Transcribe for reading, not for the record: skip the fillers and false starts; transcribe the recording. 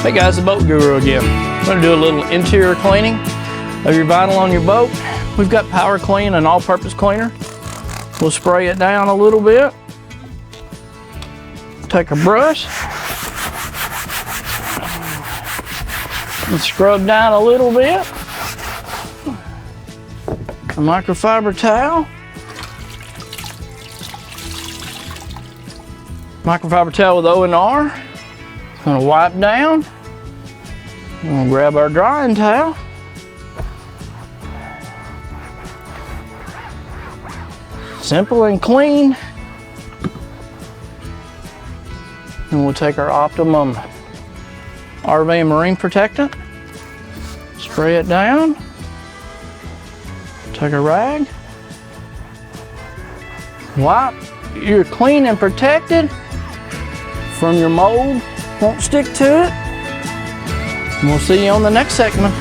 Hey guys, the Boat Guru again. I'm going to do a little interior cleaning of your vinyl on your boat. We've got Power Clean, an all-purpose cleaner. We'll spray it down a little bit. Take a brush and scrub down a little bit. A microfiber towel. Microfiber towel with O&R. Gonna wipe down. We're gonna grab our drying towel. Simple and clean. And we'll take our Optimum RV and Marine Protectant. Spray it down. Take a rag. Wipe. You're clean and protected from your mold. Won't stick to it. And we'll see you on the next segment.